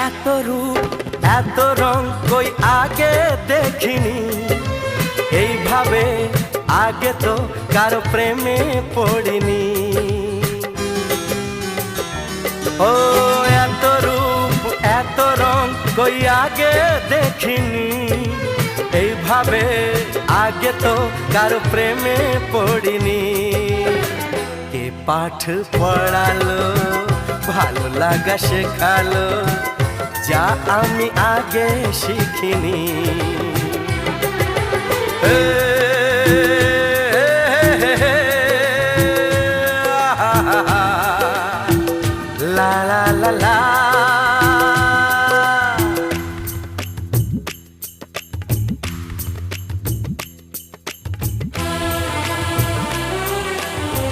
এত রূপ এত রং কই আগে দেখিনি, এইভাবে আগে তো কারো প্রেমে পড়িনি। ও এত রূপ এত রং কই আগে দেখিনি, এইভাবে আগে তো কারো প্রেমে পড়িনি। কে পাঠ পড়ালো, ভালো লাগা শেখালো, যা আমি আগে শিখিনি।